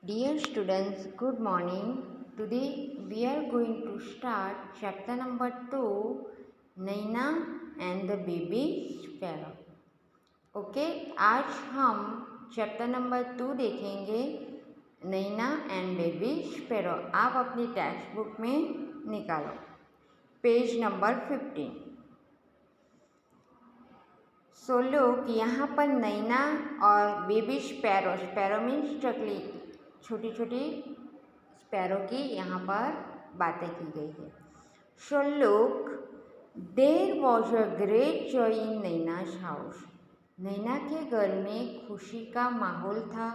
Dear students, good morning. Today we are going to start chapter number 2, Naina and the baby sparrow. Okay, आज हम chapter number 2 देखेंगे, नैना and baby sparrow. आप अपनी text book में निकालो page number 15। सो लोग यहाँ पर नैना और बेबी स्पैरो, स्पैरो मीन्स चकली, छोटी छोटी स्पैरो की यहाँ पर बातें की गई है। So look, there was a great joy in Naina's house. Naina के घर में खुशी का माहौल था।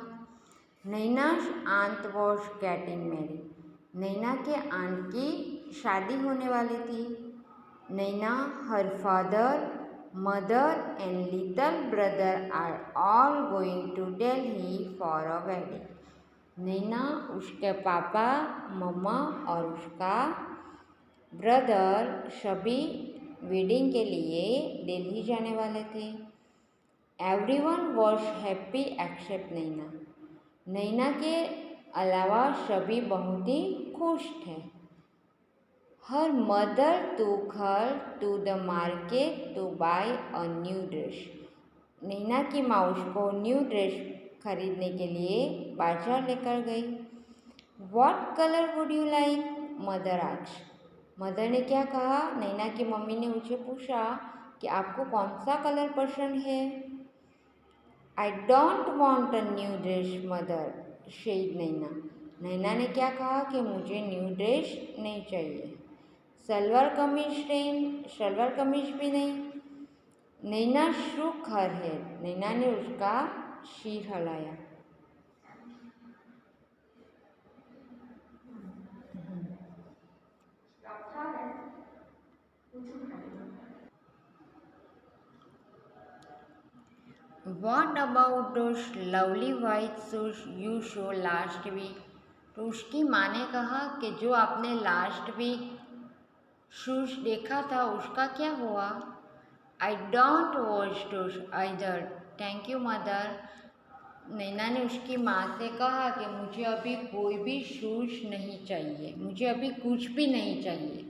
Naina's aunt was getting married. Naina के आंट की शादी होने वाली थी। Naina, her father, mother and little brother are all going to Delhi for a wedding. Naina, उसके पापा, मम्मा और उसका ब्रदर सभी वेडिंग के लिए दिल्ली जाने वाले थे। एवरीवन वॉज हैप्पी एक्सेप्ट नैना। नैना के अलावा सभी बहुत ही खुश थे। Her mother took her to the market to buy a new dress। नैना की माँ उसको न्यू ड्रेस खरीदने के लिए बाजार लेकर गई। What color would you like? Mother asked। Mother ने क्या कहा? नैना की मम्मी ने उसे पूछा कि आपको कौन सा कलर पसंद है। I don't want a new dress, mother said नैना। नैना ने क्या कहा कि मुझे न्यू ड्रेस नहीं चाहिए। सलवार कमीज नहीं, सलवार कमीज भी नहीं। नैना shook her head। नैना ने उसका सिर हिलाया। What about those lovely white shoes you saw last week? तो उसकी माँ ने कहा कि जो आपने लास्ट वीक शूज देखा था उसका क्या हुआ? I don't wash those either, thank you mother. Naina ने उसकी माँ से कहा कि मुझे अभी कोई भी शूज नहीं चाहिए, मुझे अभी कुछ भी नहीं चाहिए।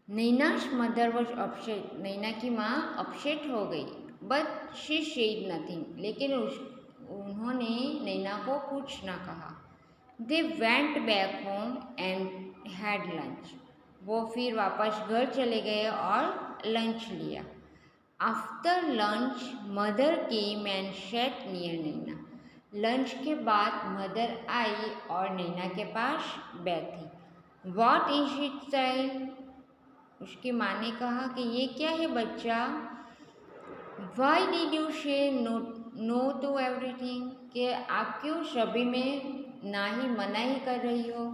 Naina's mother was upset. नैना की माँ अपसेट हो गई। But she said nothing. लेकिन उन्होंने नैना को कुछ ना कहा। They went back home and had lunch. वो फिर वापस घर चले गए और लंच लिया। After lunch mother came and set near Naina. Lunch के बाद मदर आई और नैना के पास बैठी। What is it child? उसकी माँ ने कहा कि ये क्या है बच्चा? वाई डिड यू से नो टू एवरीथिंग? कि आप क्यों सभी में ना ही मना ही कर रही हो?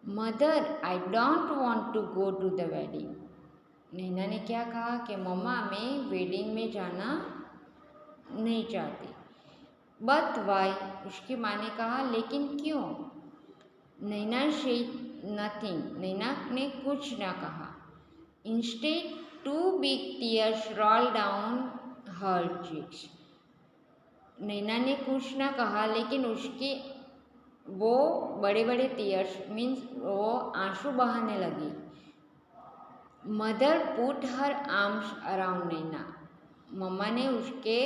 Mother, I don't want to go to the wedding. Naina ने क्या कहा कि मम्मा, मैं वेडिंग में जाना नहीं चाहती। But why? उसकी माँ ने कहा लेकिन क्यों? नैना से नथिंग। नैना ने कुछ ना कहा। Instead two big tears roll down her cheeks. Naina ने कुछ ना कहा लेकिन उसके वो बड़े बड़े टीयर्स मीन्स वो आंसू बहाने लगी। Mother put her arms around Naina. मम्मा ने उसके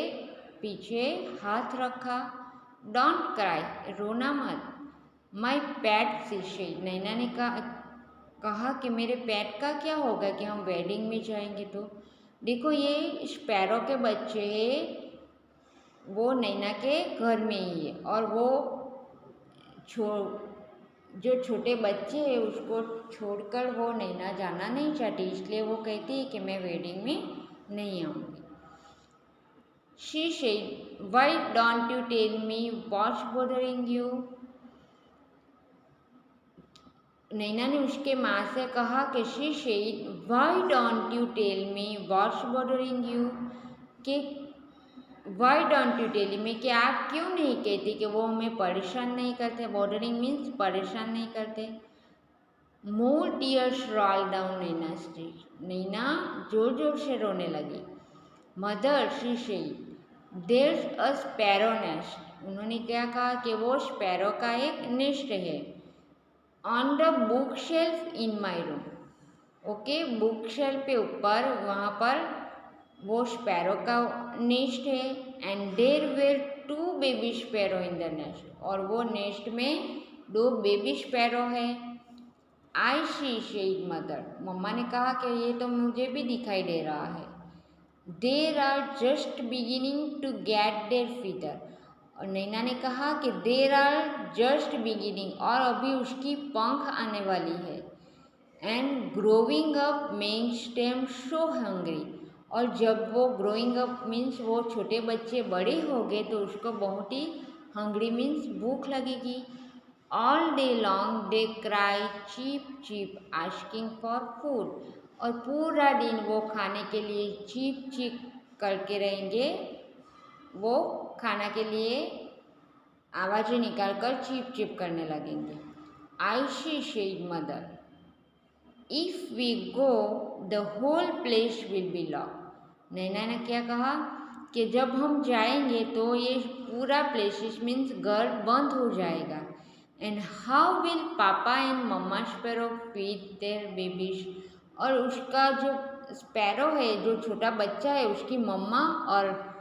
पीछे हाथ रखा। डोंट क्राई, रोना मत। माई पैट सी। नैना ने कहा कि मेरे पैट का क्या होगा कि हम वेडिंग में जाएंगे तो? देखो ये स्पैरो के बच्चे वो नैना के घर में ही है और वो जो छोटे बच्चे हैं उसको छोड़कर वो नैना जाना नहीं चाहती, इसलिए वो कहती है कि मैं वेडिंग में नहीं आऊँगी। She said, why don't you tell me what's bothering you? Naina ने उसके माँ से कहा कि she said, why don't you tell me what's bothering you? कि why don't you tell me, कि आप क्यों नहीं कहती कि वो हमें परेशान नहीं करते? बॉर्डरिंग मीन्स परेशान नहीं करते। मोर टीयर्स रोल डाउन नैना स्ट्रीट। नैना जोर जोर से रोने लगी। Mother, she said, there's a sparrow nest, उन्होंने क्या कहा कि वो स्पैरो का एक नेस्ट है। On the book shelf in my room, okay, book shelf पे ऊपर वहाँ पर वो स्पैरो का नेस्ट है। And there were 2 baby sparrow in the nest, और वो नेस्ट में 2 बेबी स्पैरो है। आई सी शेड मदर, मम्मा ने कहा कि ये तो मुझे भी दिखाई दे रहा है। There are just beginning to get their feather, और नैना ने कहा कि देर आर जस्ट बिगिनिंग, और अभी उसकी पंख आने वाली है। And growing up makes them so hungry, और जब वो ग्रोइंग अप मीन्स वो छोटे बच्चे बड़े हो गए तो उसको बहुत ही हंग्री मीन्स भूख लगेगी। All day long they cry cheep cheep asking for food, और पूरा दिन वो खाने के लिए चीप चीप करके रहेंगे, वो खाना के लिए आवाज़ें निकाल कर चीप चीप करने लगेंगे। I she said mother, if we go the whole place will be lock, Naina ने क्या कहा कि जब हम जाएंगे तो ये पूरा प्लेसेस मीन्स घर बंद हो जाएगा। And how will papa and mama sparrow feed their babies, और उसका जो स्पैरो है, जो छोटा बच्चा है, उसकी मम्मा और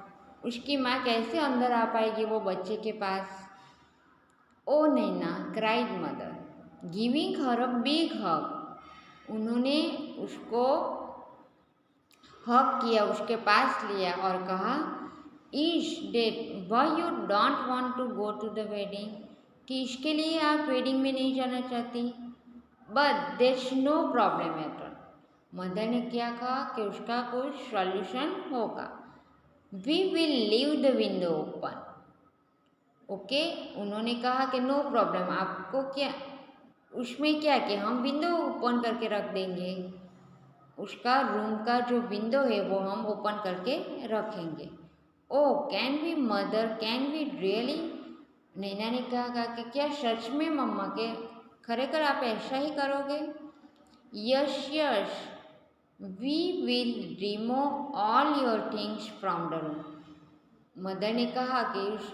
उसकी माँ कैसे अंदर आ पाएगी वो बच्चे के पास। Oh Naina cried mother, giving her a big hug, उन्होंने उसको हक किया, उसके पास लिया और कहा, is that why you don't want to go to the wedding, कि इसके लिए आप वेडिंग में नहीं जाना चाहती। But there's no problem at all, mother ने क्या कहा कि उसका कोई सॉल्यूशन होगा। We will leave the window open, okay, उन्होंने कहा कि नो प्रॉब्लम, आपको क्या उसमें क्या कि हम विंडो ओपन करके रख देंगे, उसका रूम का जो विंडो है वो हम ओपन करके रखेंगे। Oh can we mother, can we really, Naina ने कहा कि क्या सच में मम्मा के खरेखर आप ऐसा ही करोगे। Yes yes we will remove all your things from the room, mother ने कहा कि उस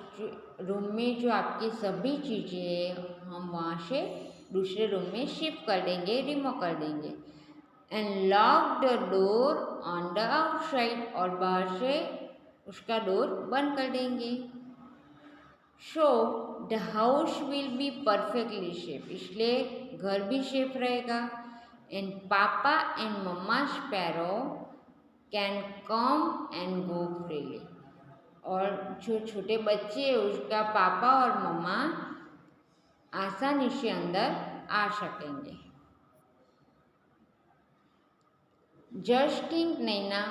रूम में जो आपकी सभी चीज़ें हैं हम वहाँ से दूसरे रूम में शिफ्ट कर देंगे, रिमूव कर देंगे। And lock the door on the outside, और बाहर से उसका डोर बंद कर देंगे। So the house will be perfectly safe, इसलिए घर भी सेफ रहेगा। And papa and mama sparrow can come and go freely, और जो छोटे बच्चे उसका पापा और मम्मा आसानी से अंदर आ सकेंगे। Just think Naina,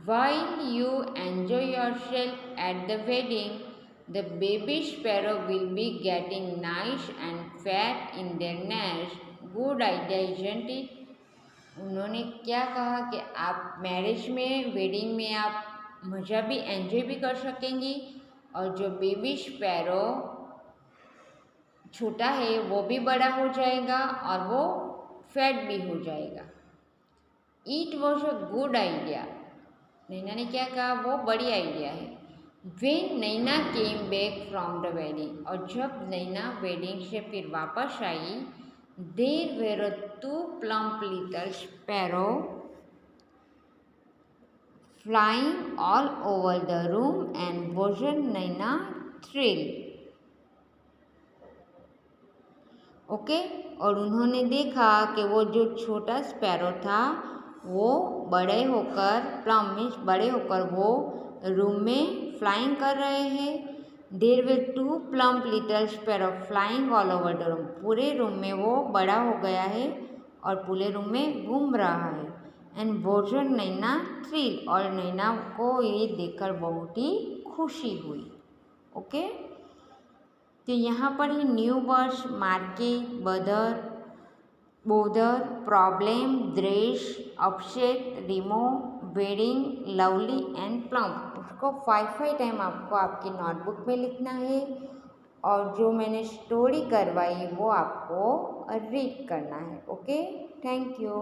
while you enjoy yourself at the wedding, the baby sparrow will be getting nice and fat in their nest. Good idea, isn't it? उन्होंने क्या कहा कि आप मैरिज में, वेडिंग में आप मज़ा भी एंजॉय भी कर सकेंगी, और जो बेबी स्पैरो छोटा है वो भी बड़ा हो जाएगा और वो फैट भी हो जाएगा। It was a good idea, Naina ने क्या कहा, वो बड़ी आइडिया है। When Naina came back from the wedding, और जब नैना वेडिंग से फिर वापस आई, there were 2 plump little sparrow flying all over the room and wasn't Naina thrilled? Okay, और उन्होंने देखा कि वो जो छोटा स्पैरो था वो बड़े होकर, प्लम मीन्स बड़े होकर वो रूम में फ्लाइंग कर रहे हैं। देर वे 2 plump little sparrow flying all over the room, पूरे रूम में वो बड़ा हो गया है और पूरे रूम में घूम रहा है। एंड wasn't नैना थ्रिल, और नैना को ये देखकर बहुत ही खुशी हुई। ओके, तो यहाँ पर ही न्यू वर्ड्स मार्के, bother, bother, problem, dress, upset, remove, wedding, lovely and plump, उसको 5 टाइम आपको आपकी नोटबुक में लिखना है, और जो मैंने स्टोरी करवाई वो आपको रीड करना है। Okay, thank you.